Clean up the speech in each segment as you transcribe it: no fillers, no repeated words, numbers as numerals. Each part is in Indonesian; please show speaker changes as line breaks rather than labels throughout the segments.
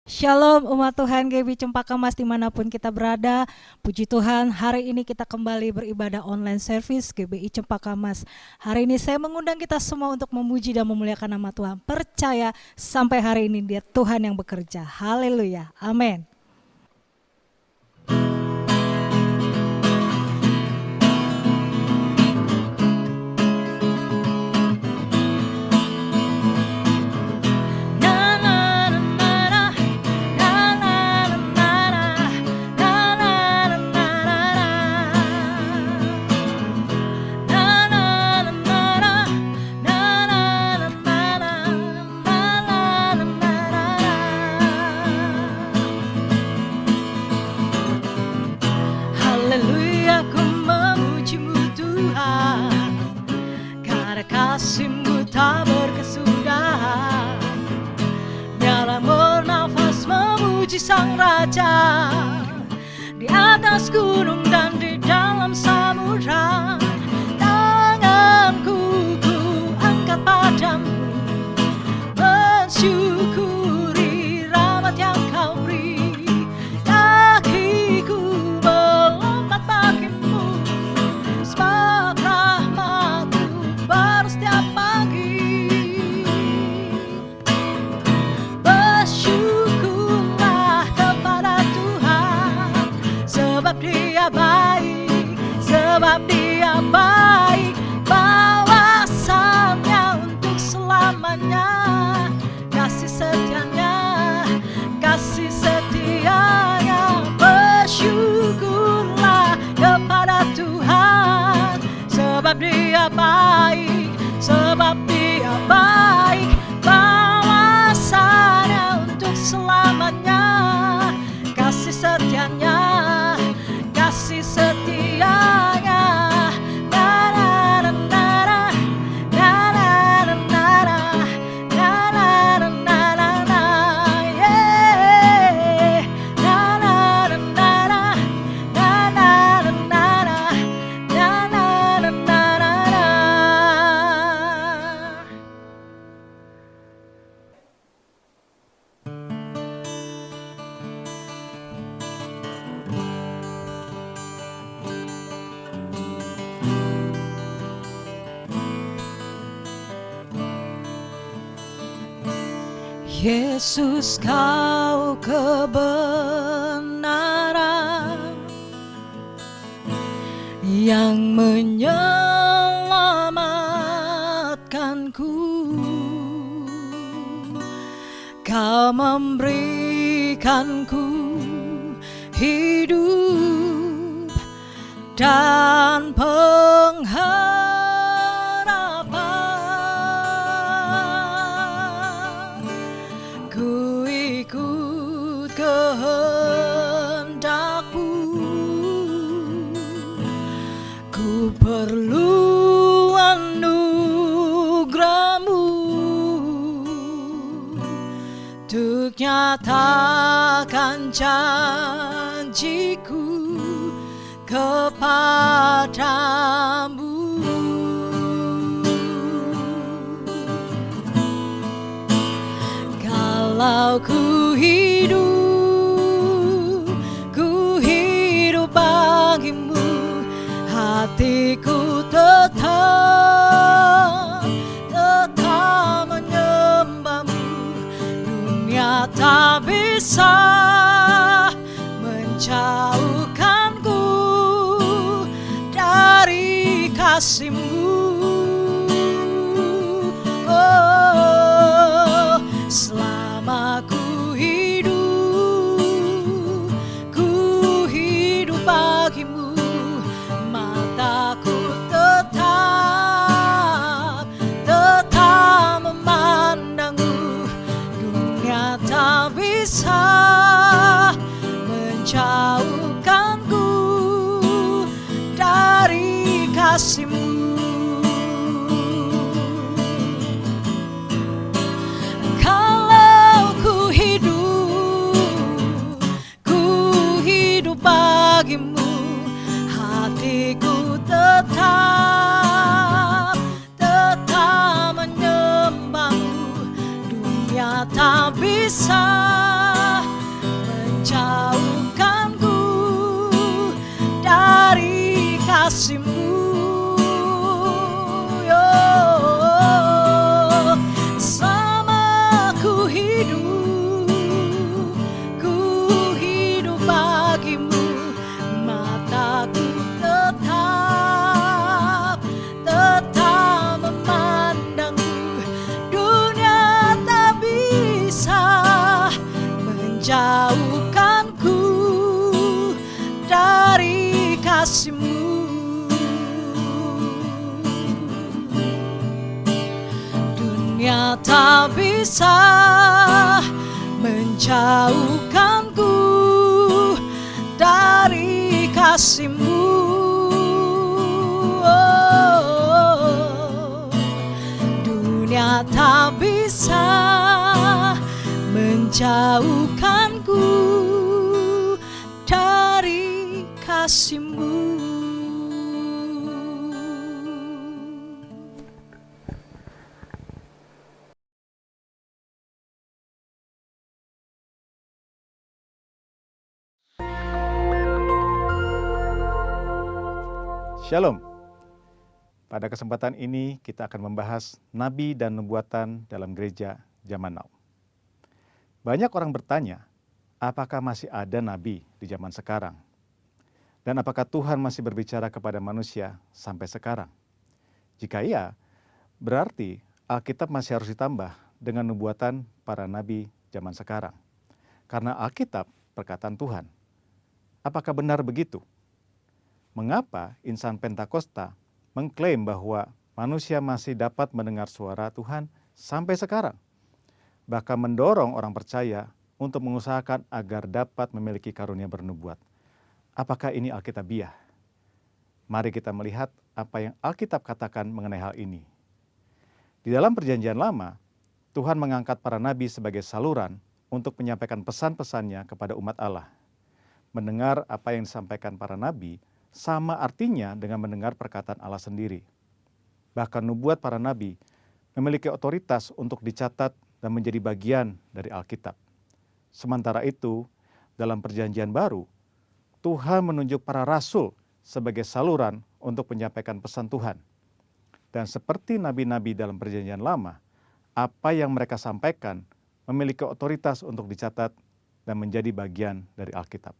Shalom umat Tuhan GB Cempaka Mas dimanapun kita berada. Puji Tuhan, hari ini kita kembali beribadah online service GBI Cempaka Mas. Hari ini saya mengundang kita semua untuk memuji dan memuliakan nama Tuhan. Percaya sampai hari ini dia Tuhan yang bekerja. Haleluya, amin. Kasih-Mu tak berkesudahan, biarlah bernafas memuji Sang Raja di atas gunung dan di dalam samudra. Tanganku ku angkat padamu, mensyukuri rahmat yang Kau beri. Kakiku melompat bagimu, sebab rahmat-Mu baru setiap pagi. Bersyukurlah kepada Tuhan, sebab Dia baik, sebab Dia baik. Bawasannya untuk selamanya, kasih setianya, kasih setianya. Bersyukurlah kepada Tuhan, sebab Dia baik, sebab Dia baik. Bawasannya untuk selamanya, kasih setianya, kasih setianya. Yesus, Kau kebenaran yang menyelamatkanku. Kau memberikanku hidup dan pengharapan. Ku ikut kehendak-Mu, ku perlu anugerah-Mu untuk nyatakan janjiku kepadamu. Kalau ku hidup bagi-Mu, hatiku tetap menyembah-Mu. Dunia tak bisa menjauhkanku dari kasih-Mu. Oh, selama ku hidup bagi-Mu, mataku tetap memandang-Mu. Dunia tak bisa menjauhkanku dari kasih-Mu. Kalau ku hidup bagi-Mu, hatiku tetap menyembah-Mu. Dunia tak bisa Dunia tak bisa menjauhkanku dari kasih-Mu. Dunia tak bisa menjauhkanku dari kasih-Mu.
Shalom. Pada kesempatan ini kita akan membahas nabi dan nubuatan dalam gereja zaman now. Banyak orang bertanya, apakah masih ada nabi di zaman sekarang? Dan apakah Tuhan masih berbicara kepada manusia sampai sekarang? Jika iya, berarti Alkitab masih harus ditambah dengan nubuatan para nabi zaman sekarang. Karena Alkitab perkataan Tuhan. Apakah benar begitu? Mengapa insan Pentakosta mengklaim bahwa manusia masih dapat mendengar suara Tuhan sampai sekarang? Bahkan mendorong orang percaya untuk mengusahakan agar dapat memiliki karunia bernubuat. Apakah ini Alkitabiah? Mari kita melihat apa yang Alkitab katakan mengenai hal ini. Di dalam Perjanjian Lama, Tuhan mengangkat para nabi sebagai saluran untuk menyampaikan pesan-pesannya kepada umat Allah. Mendengar apa yang disampaikan para nabi sama artinya dengan mendengar perkataan Allah sendiri. Bahkan nubuat para nabi memiliki otoritas untuk dicatat dan menjadi bagian dari Alkitab. Sementara itu, dalam Perjanjian Baru, Tuhan menunjuk para rasul sebagai saluran untuk menyampaikan pesan Tuhan. Dan seperti nabi-nabi dalam Perjanjian Lama, apa yang mereka sampaikan memiliki otoritas untuk dicatat dan menjadi bagian dari Alkitab.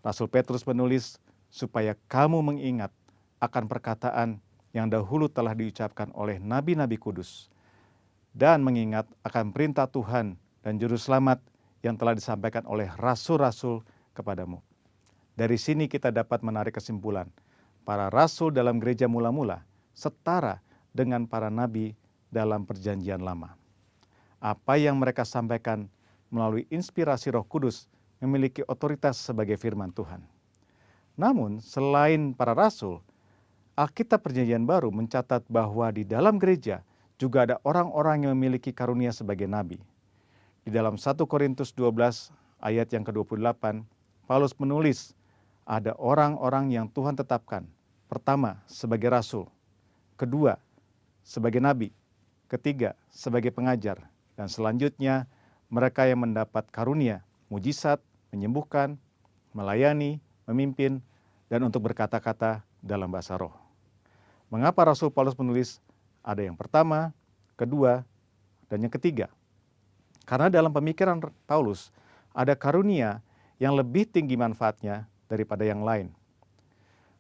Rasul Petrus menulis, supaya kamu mengingat akan perkataan yang dahulu telah diucapkan oleh nabi-nabi kudus, dan mengingat akan perintah Tuhan dan juru selamat yang telah disampaikan oleh rasul-rasul kepadamu. Dari sini kita dapat menarik kesimpulan, para rasul dalam gereja mula-mula setara dengan para nabi dalam Perjanjian Lama. Apa yang mereka sampaikan melalui inspirasi Roh Kudus memiliki otoritas sebagai firman Tuhan. Namun, selain para rasul, Alkitab Perjanjian Baru mencatat bahwa di dalam gereja juga ada orang-orang yang memiliki karunia sebagai nabi. Di dalam 1 Korintus 12 ayat yang ke-28, Paulus menulis, ada orang-orang yang Tuhan tetapkan. Pertama, sebagai rasul. Kedua, sebagai nabi. Ketiga, sebagai pengajar. Dan selanjutnya, mereka yang mendapat karunia, mujizat, menyembuhkan, melayani, memimpin, dan untuk berkata-kata dalam bahasa roh. Mengapa Rasul Paulus menulis ada yang pertama, kedua, dan yang ketiga? Karena dalam pemikiran Paulus ada karunia yang lebih tinggi manfaatnya daripada yang lain.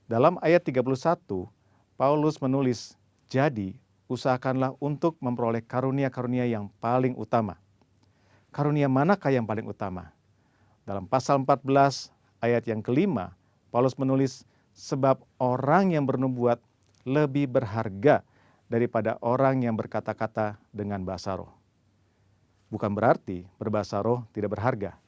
Dalam ayat 31, Paulus menulis, jadi usahakanlah untuk memperoleh karunia-karunia yang paling utama. Karunia manakah yang paling utama? Dalam pasal 14 ayat yang kelima, Paulus menulis, sebab orang yang bernubuat lebih berharga daripada orang yang berkata-kata dengan bahasa roh. Bukan berarti berbahasa roh tidak berharga.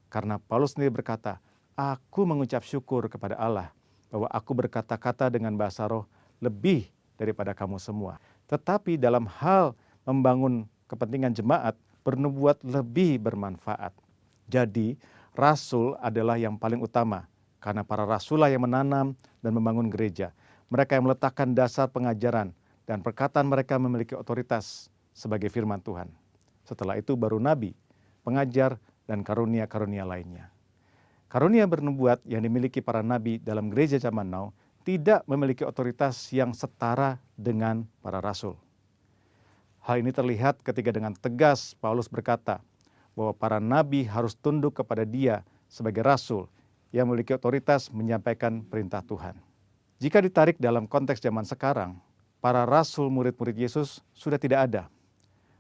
Karena Paulus sendiri berkata, aku mengucap syukur kepada Allah bahwa aku berkata-kata dengan bahasa roh lebih daripada kamu semua. Tetapi dalam hal membangun kepentingan jemaat, bernubuat lebih bermanfaat. Jadi, rasul adalah yang paling utama. Karena para rasul yang menanam dan membangun gereja. Mereka yang meletakkan dasar pengajaran dan perkataan mereka memiliki otoritas sebagai firman Tuhan. Setelah itu baru nabi, pengajar, dan karunia-karunia lainnya. Karunia bernubuat yang dimiliki para nabi dalam gereja zaman now tidak memiliki otoritas yang setara dengan para rasul. Hal ini terlihat ketika dengan tegas Paulus berkata bahwa para nabi harus tunduk kepada dia sebagai rasul yang memiliki otoritas menyampaikan perintah Tuhan. Jika ditarik dalam konteks zaman sekarang, para rasul murid-murid Yesus sudah tidak ada.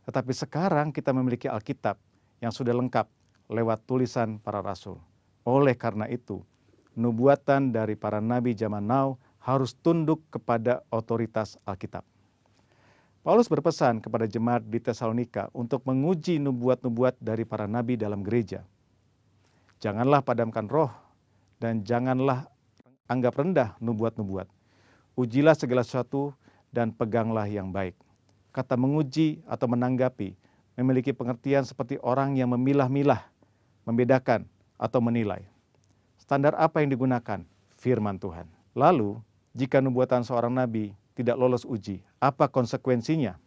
Tetapi sekarang kita memiliki Alkitab yang sudah lengkap lewat tulisan para rasul. Oleh karena itu, nubuatan dari para nabi zaman now harus tunduk kepada otoritas Alkitab. Paulus berpesan kepada jemaat di Tesalonika untuk menguji nubuat-nubuat dari para nabi dalam gereja. Janganlah padamkan roh dan janganlah anggap rendah nubuat-nubuat. Ujilah segala sesuatu dan peganglah yang baik. Kata menguji atau menanggapi memiliki pengertian seperti orang yang memilah-milah, membedakan atau menilai. Standar apa yang digunakan? Firman Tuhan. Lalu, jika nubuatan seorang nabi tidak lolos uji, apa konsekuensinya?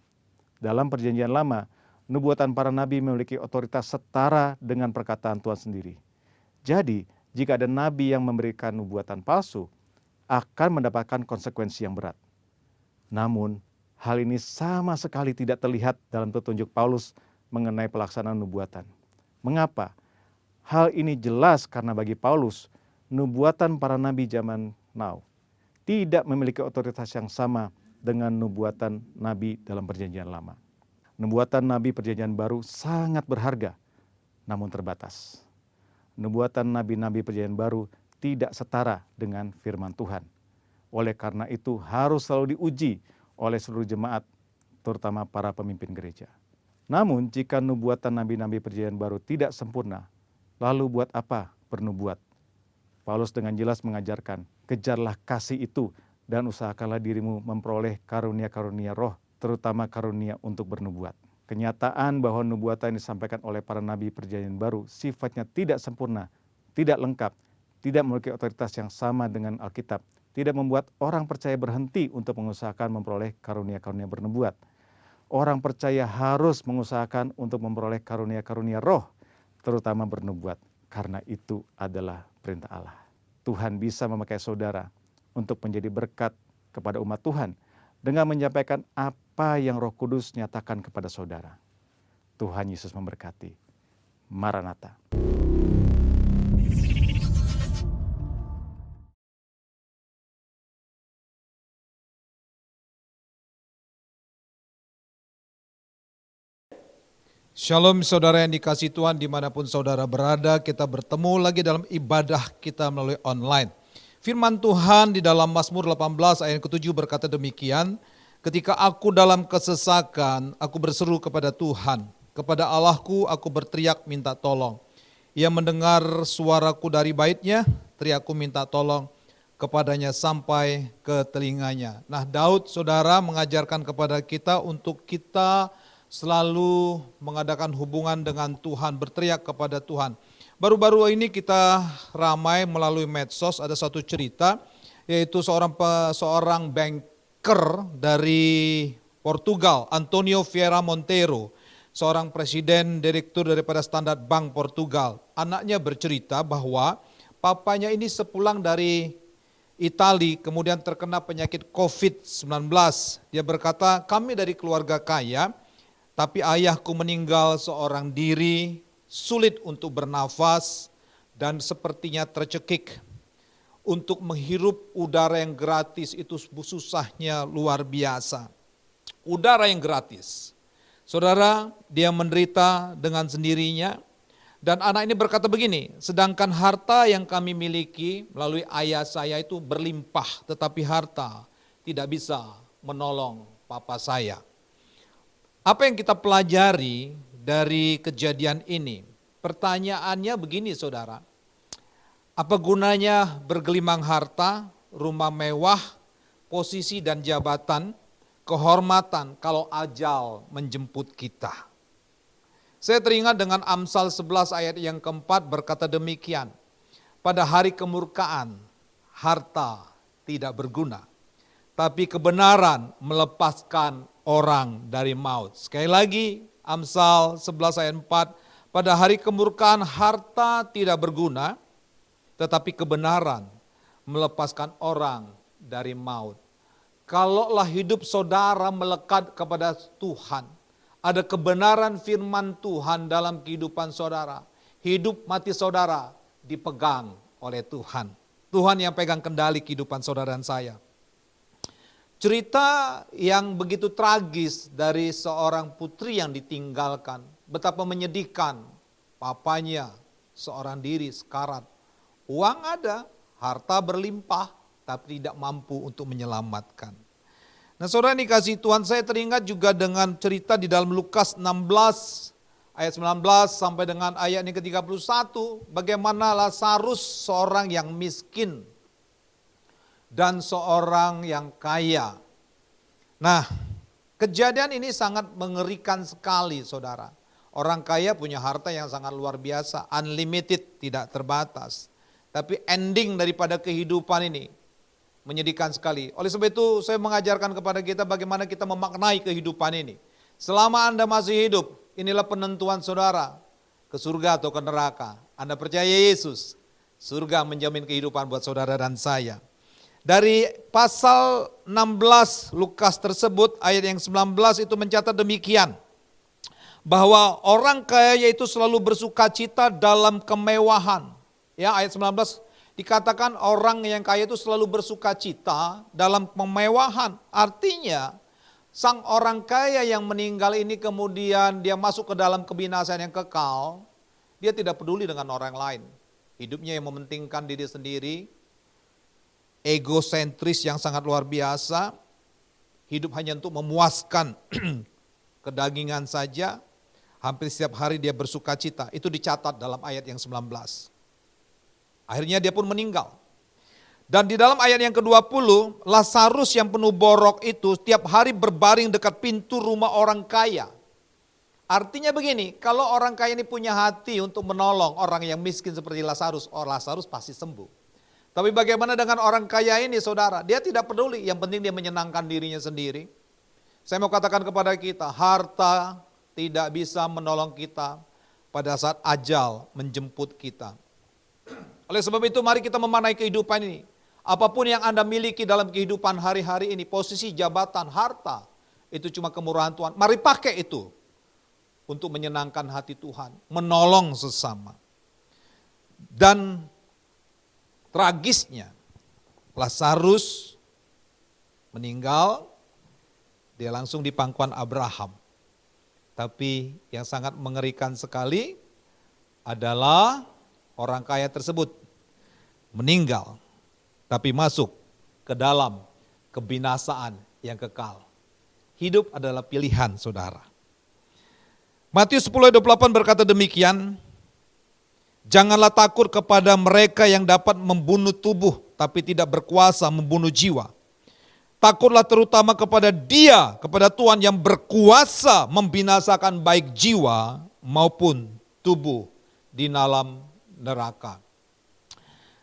Dalam perjanjian lama, nubuatan para nabi memiliki otoritas setara dengan perkataan Tuhan sendiri. Jadi, jika ada nabi yang memberikan nubuatan palsu, akan mendapatkan konsekuensi yang berat. Namun, hal ini sama sekali tidak terlihat dalam petunjuk Paulus mengenai pelaksanaan nubuatan. Mengapa? Hal ini jelas karena bagi Paulus, nubuatan para nabi zaman now tidak memiliki otoritas yang sama dengan nubuatan nabi dalam perjanjian lama. Nubuatan nabi perjanjian baru sangat berharga, namun terbatas. Nubuatan nabi-nabi perjanjian baru tidak setara dengan firman Tuhan. Oleh karena itu harus selalu diuji oleh seluruh jemaat, terutama para pemimpin gereja. Namun jika nubuatan nabi-nabi perjanjian baru tidak sempurna, lalu buat apa bernubuat? Paulus dengan jelas mengajarkan, kejarlah kasih itu dan usahakanlah dirimu memperoleh karunia-karunia roh, terutama karunia untuk bernubuat. Kenyataan bahwa nubuatan yang disampaikan oleh para nabi perjanjian baru sifatnya tidak sempurna, tidak lengkap, tidak memiliki otoritas yang sama dengan Alkitab, tidak membuat orang percaya berhenti untuk mengusahakan memperoleh karunia-karunia bernubuat. Orang percaya harus mengusahakan untuk memperoleh karunia-karunia roh, terutama bernubuat, karena itu adalah perintah Allah. Tuhan bisa memakai saudara untuk menjadi berkat kepada umat Tuhan dengan menyampaikan apa yang Roh Kudus nyatakan kepada saudara. Tuhan Yesus memberkati. Maranatha.
Shalom saudara yang dikasihi Tuhan dimanapun saudara berada, kita bertemu lagi dalam ibadah kita melalui online. Firman Tuhan di dalam Mazmur 18 ayat ke-7 berkata demikian, ketika aku dalam kesesakan, aku berseru kepada Tuhan, kepada Allahku aku berteriak minta tolong. Ia mendengar suaraku dari baitnya, teriakku minta tolong kepadanya sampai ke telinganya. Nah, Daud saudara mengajarkan kepada kita untuk kita selalu mengadakan hubungan dengan Tuhan, berteriak kepada Tuhan. Baru-baru ini kita ramai melalui medsos, ada satu cerita, yaitu seorang banker dari Portugal, Antonio Vieira Monteiro, seorang presiden direktur daripada Standard Bank Portugal. Anaknya bercerita bahwa papanya ini sepulang dari Italia kemudian terkena penyakit COVID-19. Dia berkata, kami dari keluarga kaya, tapi ayahku meninggal seorang diri, sulit untuk bernafas dan sepertinya tercekik. Untuk menghirup udara yang gratis itu susahnya luar biasa. Udara yang gratis. Saudara, dia menderita dengan sendirinya. Dan anak ini berkata begini, sedangkan harta yang kami miliki melalui ayah saya itu berlimpah, tetapi harta tidak bisa menolong papa saya. Apa yang kita pelajari dari kejadian ini? Pertanyaannya begini saudara, apa gunanya bergelimang harta, rumah mewah, posisi dan jabatan, kehormatan kalau ajal menjemput kita? Saya teringat dengan Amsal 11 ayat yang keempat berkata demikian, pada hari kemurkaan harta tidak berguna, tapi kebenaran melepaskan orang dari maut. Sekali lagi Amsal 11 ayat 4, pada hari kemurkaan harta tidak berguna, tetapi kebenaran melepaskan orang dari maut. Kalaulah hidup saudara melekat kepada Tuhan, ada kebenaran firman Tuhan dalam kehidupan saudara, hidup mati saudara dipegang oleh Tuhan. Tuhan yang pegang kendali kehidupan saudara dan saya. Cerita yang begitu tragis dari seorang putri yang ditinggalkan, betapa menyedihkan, papanya seorang diri sekarat. Uang ada, harta berlimpah, tapi tidak mampu untuk menyelamatkan. Nah saudara yang dikasihi Tuhan, saya teringat juga dengan cerita di dalam Lukas 16 ayat 19 sampai dengan ayat yang ke-31, bagaimana Lazarus seorang yang miskin dan seorang yang kaya. Nah, kejadian ini sangat mengerikan sekali saudara. Orang kaya punya harta yang sangat luar biasa, unlimited, tidak terbatas. Tapi ending daripada kehidupan ini menyedihkan sekali. Oleh sebab itu saya mengajarkan kepada kita bagaimana kita memaknai kehidupan ini. Selama Anda masih hidup, inilah penentuan saudara, ke surga atau ke neraka. Anda percaya Yesus, surga menjamin kehidupan buat saudara dan saya. Dari pasal 16 Lukas tersebut, ayat yang 19 itu mencatat demikian. Bahwa orang kaya itu selalu bersukacita dalam kemewahan. Ya, ayat 19 dikatakan orang yang kaya itu selalu bersukacita dalam kemewahan. Artinya sang orang kaya yang meninggal ini kemudian dia masuk ke dalam kebinasaan yang kekal. Dia tidak peduli dengan orang lain. Hidupnya yang mementingkan diri sendiri. Egosentris yang sangat luar biasa. Hidup hanya untuk memuaskan kedagingan saja. Hampir setiap hari dia bersukacita. Itu dicatat dalam ayat yang 19. Akhirnya dia pun meninggal. Dan di dalam ayat yang ke-20, Lazarus yang penuh borok itu setiap hari berbaring dekat pintu rumah orang kaya. Artinya begini, kalau orang kaya ini punya hati untuk menolong orang yang miskin seperti Lazarus, Lazarus pasti sembuh. Tapi bagaimana dengan orang kaya ini saudara? Dia tidak peduli, yang penting dia menyenangkan dirinya sendiri. Saya mau katakan kepada kita, harta tidak bisa menolong kita pada saat ajal menjemput kita. Oleh sebab itu mari kita memaknai kehidupan ini. Apapun yang Anda miliki dalam kehidupan hari-hari ini, posisi, jabatan, harta, itu cuma kemurahan Tuhan. Mari pakai itu untuk menyenangkan hati Tuhan, menolong sesama. Dan tragisnya, Lazarus meninggal, dia langsung di pangkuan Abraham. Tapi yang sangat mengerikan sekali adalah orang kaya tersebut meninggal, tapi masuk ke dalam kebinasaan yang kekal. Hidup adalah pilihan saudara. Matius 10:28 berkata demikian, janganlah takut kepada mereka yang dapat membunuh tubuh, tapi tidak berkuasa membunuh jiwa. Takutlah terutama kepada Dia, kepada Tuhan yang berkuasa membinasakan baik jiwa maupun tubuh di dalam neraka.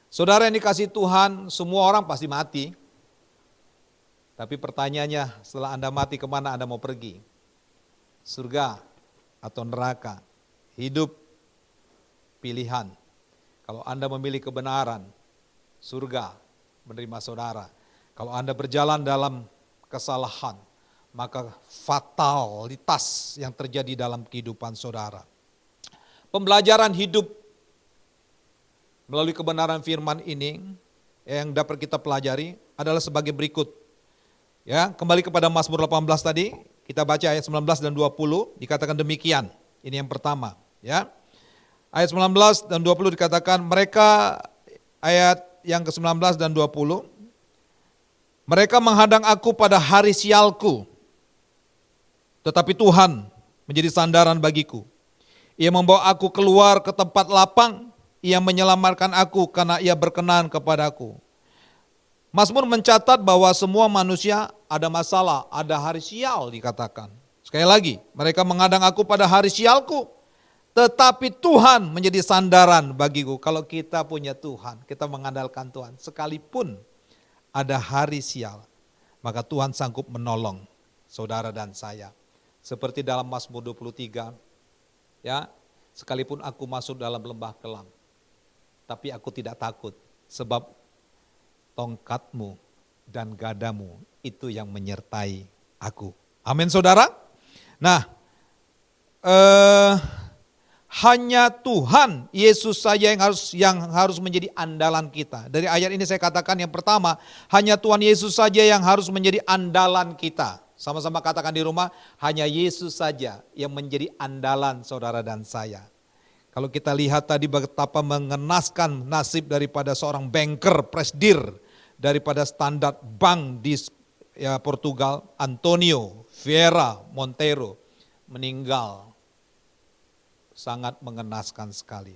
Saudara yang dikasihi Tuhan, semua orang pasti mati. Tapi pertanyaannya, setelah Anda mati kemana Anda mau pergi? Surga atau neraka? Hidup pilihan. Kalau Anda memilih kebenaran, surga menerima saudara. Kalau Anda berjalan dalam kesalahan, maka fatalitas yang terjadi dalam kehidupan saudara. Pembelajaran hidup melalui kebenaran firman ini yang dapat kita pelajari adalah sebagai berikut. Ya, kembali kepada Mazmur 18 tadi, kita baca ayat 19 dan 20, dikatakan demikian. Ini yang pertama, ya. Ayat 19 dan 20 dikatakan mereka, ayat yang ke-19 dan 20, mereka menghadang aku pada hari sialku, tetapi Tuhan menjadi sandaran bagiku. Ia membawa aku keluar ke tempat lapang, Ia menyelamatkan aku karena Ia berkenan kepadaku. Mazmur mencatat bahwa semua manusia ada masalah, ada hari sial dikatakan. Sekali lagi, mereka menghadang aku pada hari sialku, tetapi Tuhan menjadi sandaran bagiku. Kalau kita punya Tuhan, kita mengandalkan Tuhan, sekalipun ada hari sial, maka Tuhan sanggup menolong saudara dan saya. Seperti dalam Mazmur 23, ya, sekalipun aku masuk dalam lembah kelam, tapi aku tidak takut, sebab tongkatmu dan gadamu itu yang menyertai aku. Amin saudara. Nah, hanya Tuhan Yesus saja yang harus menjadi andalan kita. Dari ayat ini saya katakan yang pertama, hanya Tuhan Yesus saja yang harus menjadi andalan kita. Sama-sama katakan di rumah, hanya Yesus saja yang menjadi andalan saudara dan saya. Kalau kita lihat tadi betapa mengenaskan nasib daripada seorang banker, presdir, daripada standar bank di ya Portugal, Antonio Vieira Monteiro, meninggal. Sangat mengenaskan sekali.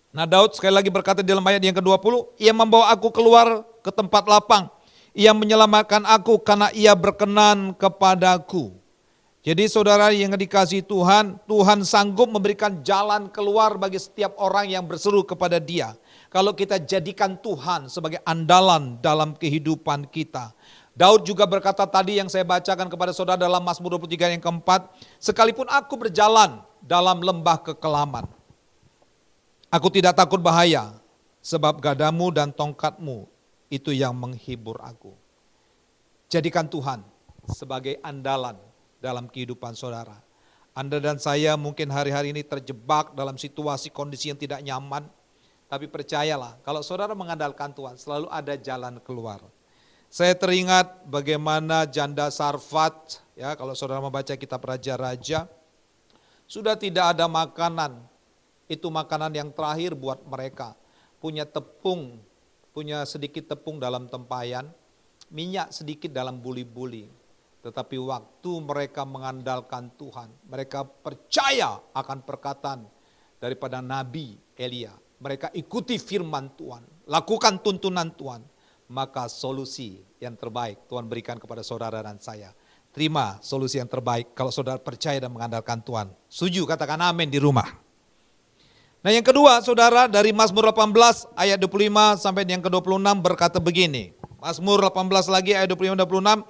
Nah, Daud sekali lagi berkata di dalam ayat yang ke-20, ia membawa aku keluar ke tempat lapang. Ia menyelamatkan aku karena ia berkenan kepadaku. Jadi saudara yang dikasihi Tuhan, Tuhan sanggup memberikan jalan keluar bagi setiap orang yang berseru kepada Dia. Kalau kita jadikan Tuhan sebagai andalan dalam kehidupan kita. Daud juga berkata tadi yang saya bacakan kepada saudara dalam Mazmur 23 yang keempat, sekalipun aku berjalan dalam lembah kekelaman, aku tidak takut bahaya, sebab gadamu dan tongkatmu itu yang menghibur aku. Jadikan Tuhan sebagai andalan dalam kehidupan saudara. Anda dan saya mungkin hari-hari ini terjebak dalam situasi kondisi yang tidak nyaman, tapi percayalah kalau saudara mengandalkan Tuhan selalu ada jalan keluar. Saya teringat bagaimana janda Sarfat, ya kalau saudara membaca kitab Raja-Raja, sudah tidak ada makanan, itu makanan yang terakhir buat mereka. Punya tepung, punya sedikit tepung dalam tempayan, minyak sedikit dalam buli-buli. Tetapi waktu mereka mengandalkan Tuhan, mereka percaya akan perkataan daripada Nabi Elia. Mereka ikuti firman Tuhan, lakukan tuntunan Tuhan. Maka solusi yang terbaik Tuhan berikan kepada saudara dan saya. Terima solusi yang terbaik kalau saudara percaya dan mengandalkan Tuhan. Setuju, katakan amin di rumah. Nah yang kedua saudara dari Mazmur 18 ayat 25 sampai yang ke-26 berkata begini. Mazmur 18 lagi ayat 25-26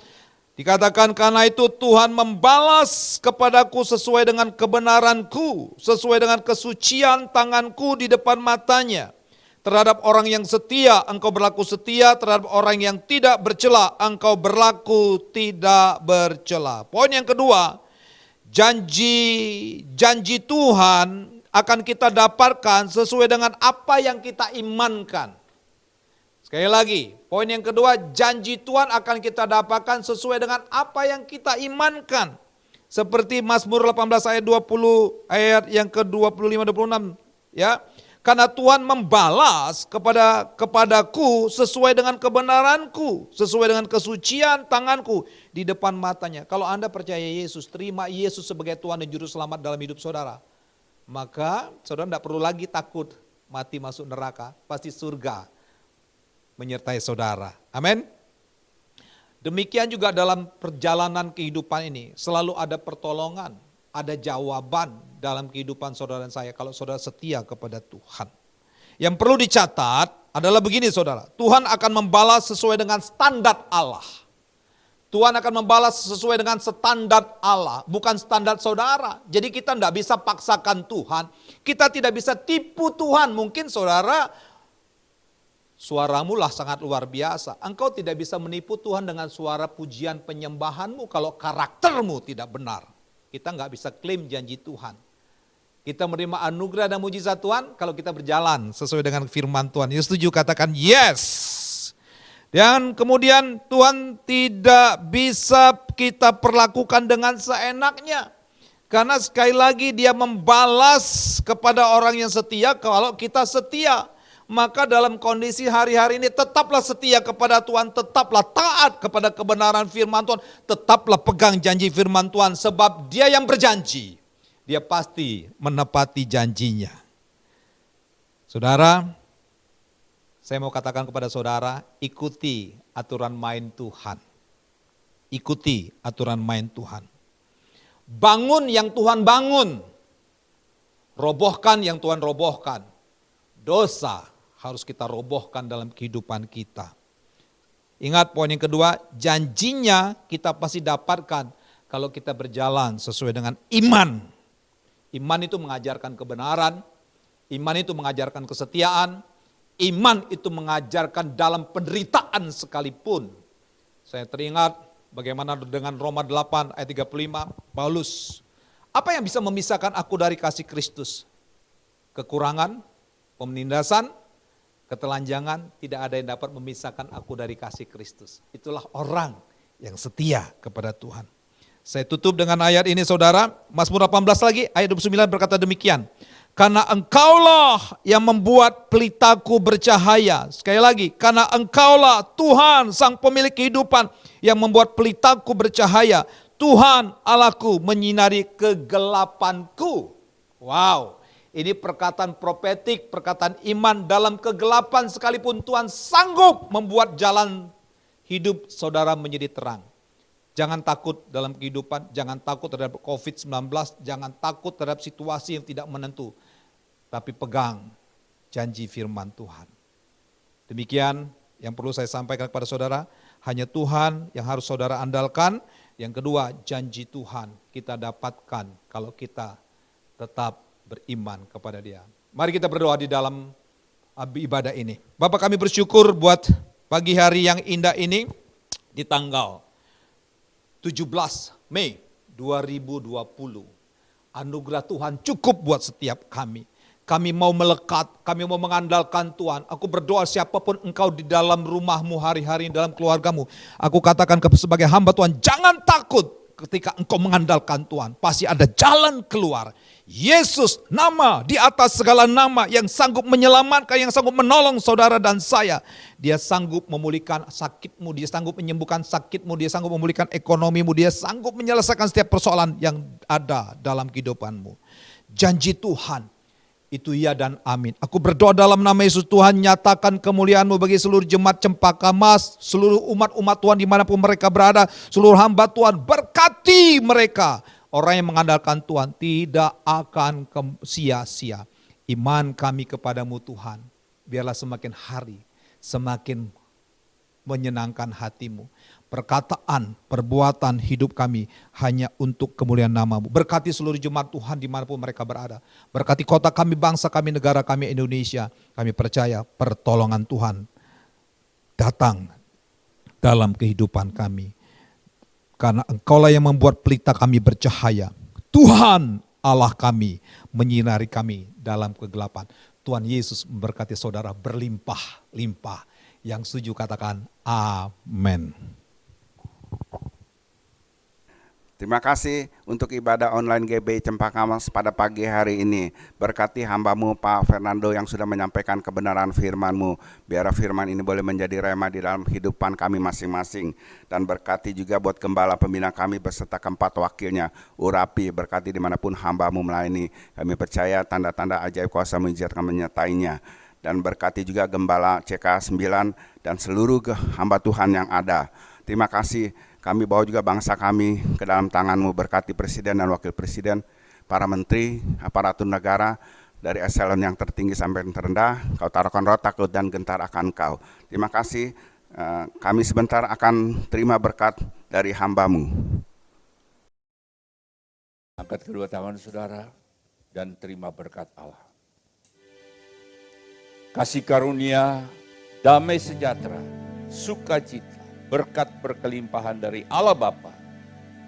dikatakan, karena itu Tuhan membalas kepadaku sesuai dengan kebenaranku, sesuai dengan kesucian tanganku di depan matanya. Terhadap orang yang setia, engkau berlaku setia. Terhadap orang yang tidak bercela, engkau berlaku tidak bercela. Poin yang kedua, janji Tuhan akan kita dapatkan sesuai dengan apa yang kita imankan. Sekali lagi, poin yang kedua, janji Tuhan akan kita dapatkan sesuai dengan apa yang kita imankan. Seperti Mazmur 18 ayat 20, ayat yang ke-25-26, ya. Karena Tuhan membalas kepadaku sesuai dengan kebenaranku, sesuai dengan kesucian tanganku di depan matanya. Kalau Anda percaya Yesus, terima Yesus sebagai Tuhan dan Juru Selamat dalam hidup saudara, maka saudara tidak perlu lagi takut mati masuk neraka, pasti surga menyertai saudara. Amin. Demikian juga dalam perjalanan kehidupan ini, selalu ada pertolongan, ada jawaban dalam kehidupan saudara dan saya kalau saudara setia kepada Tuhan. Yang perlu dicatat adalah begini saudara, Tuhan akan membalas sesuai dengan standar Allah. Tuhan akan membalas sesuai dengan standar Allah, bukan standar saudara. Jadi kita tidak bisa paksakan Tuhan, kita tidak bisa tipu Tuhan. Mungkin saudara, suaramu lah sangat luar biasa. Engkau tidak bisa menipu Tuhan dengan suara pujian penyembahanmu kalau karaktermu tidak benar. Kita nggak bisa klaim janji Tuhan. Kita menerima anugerah dan mujizat Tuhan kalau kita berjalan sesuai dengan firman Tuhan. Yang setuju katakan yes. Dan kemudian Tuhan tidak bisa kita perlakukan dengan seenaknya. Karena sekali lagi Dia membalas kepada orang yang setia kalau kita setia. Maka dalam kondisi hari-hari ini tetaplah setia kepada Tuhan, tetaplah taat kepada kebenaran firman Tuhan, tetaplah pegang janji firman Tuhan sebab Dia yang berjanji. Dia pasti menepati janjinya. Saudara, saya mau katakan kepada saudara, ikuti aturan main Tuhan. Ikuti aturan main Tuhan. Bangun yang Tuhan bangun. Robohkan yang Tuhan robohkan. Dosa harus kita robohkan dalam kehidupan kita. Ingat poin yang kedua, janjinya kita pasti dapatkan kalau kita berjalan sesuai dengan iman. Iman itu mengajarkan kebenaran, iman itu mengajarkan kesetiaan, iman itu mengajarkan dalam penderitaan sekalipun. Saya teringat bagaimana dengan Roma 8 ayat 35, Paulus. Apa yang bisa memisahkan aku dari kasih Kristus? Kekurangan, penindasan, ketelanjangan, tidak ada yang dapat memisahkan aku dari kasih Kristus. Itulah orang yang setia kepada Tuhan. Saya tutup dengan ayat ini saudara, Mazmur 18 lagi, ayat 29 berkata demikian. Karena engkaulah yang membuat pelitaku bercahaya. Sekali lagi, karena engkaulah Tuhan sang pemilik kehidupan yang membuat pelitaku bercahaya. Tuhan Allahku menyinari kegelapanku. Wow, ini perkataan profetik, perkataan iman dalam kegelapan sekalipun Tuhan sanggup membuat jalan hidup saudara menjadi terang. Jangan takut dalam kehidupan, jangan takut terhadap COVID-19, jangan takut terhadap situasi yang tidak menentu. Tapi pegang janji firman Tuhan. Demikian yang perlu saya sampaikan kepada saudara, hanya Tuhan yang harus saudara andalkan. Yang kedua, janji Tuhan kita dapatkan kalau kita tetap beriman kepada Dia. Mari kita berdoa di dalam ibadah ini. Bapak, kami bersyukur buat pagi hari yang indah ini di tanggal 17 Mei 2020. Anugerah Tuhan cukup buat setiap kami. Kami mau melekat, kami mau mengandalkan Tuhan. Aku berdoa siapapun engkau di dalam rumahmu hari-hari, dalam keluargamu. Aku katakan sebagai hamba Tuhan, jangan takut ketika engkau mengandalkan Tuhan. Pasti ada jalan keluar. Yesus, nama di atas segala nama yang sanggup menyelamatkan, yang sanggup menolong saudara dan saya. Dia sanggup memulihkan sakitmu, dia sanggup menyembuhkan sakitmu, dia sanggup memulihkan ekonomimu, dia sanggup menyelesaikan setiap persoalan yang ada dalam kehidupanmu. Janji Tuhan itu ya dan amin. Aku berdoa dalam nama Yesus, Tuhan nyatakan kemuliaan-Mu bagi seluruh jemaat Cempaka Mas, seluruh umat-umat Tuhan dimanapun mereka berada, seluruh hamba Tuhan, berkati mereka. Orang yang mengandalkan Tuhan tidak akan sia-sia. Iman kami kepadamu Tuhan, biarlah semakin hari semakin menyenangkan hati-Mu. Perkataan, perbuatan hidup kami hanya untuk kemuliaan nama-Mu. Berkati seluruh jemaat Tuhan dimanapun mereka berada. Berkati kota kami, bangsa kami, negara kami Indonesia. Kami percaya pertolongan Tuhan datang dalam kehidupan kami. Karena Engkaulah yang membuat pelita kami bercahaya. Tuhan Allah kami menyinari kami dalam kegelapan. Tuhan Yesus memberkati saudara berlimpah-limpah. Yang setuju katakan amin.
Terima kasih untuk ibadah online GBI Cempaka Mas pada pagi hari ini. Berkati hamba-Mu Pak Fernando yang sudah menyampaikan kebenaran firman-Mu. Biar firman ini boleh menjadi rema di dalam kehidupan kami masing-masing. Dan berkati juga buat gembala pembina kami beserta keempat wakilnya. Urapi, berkati dimanapun hamba-Mu melayani. Kami percaya tanda-tanda ajaib kuasa mujizat akan menyertainya. Dan berkati juga gembala CK9 dan seluruh hamba Tuhan yang ada. Terima kasih. Kami bawa juga bangsa kami ke dalam tangan-Mu, berkati Presiden dan Wakil Presiden, para Menteri, aparatur negara, dari eselon yang tertinggi sampai yang terendah. Kau taruhkan roh takut dan gentar akan Kau. Terima kasih, kami sebentar akan terima berkat dari hamba-Mu.
Angkat kedua tangan saudara dan terima berkat Allah. Kasih karunia, damai sejahtera, sukacita, berkat berkelimpahan dari Allah Bapa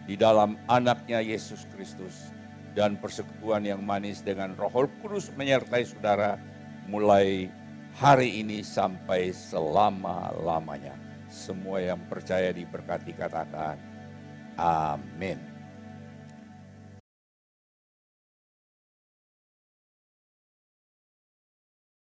di dalam anaknya Yesus Kristus dan persekutuan yang manis dengan Roh Kudus menyertai saudara mulai hari ini sampai selama-lamanya. Semua yang percaya diberkati katakan amin.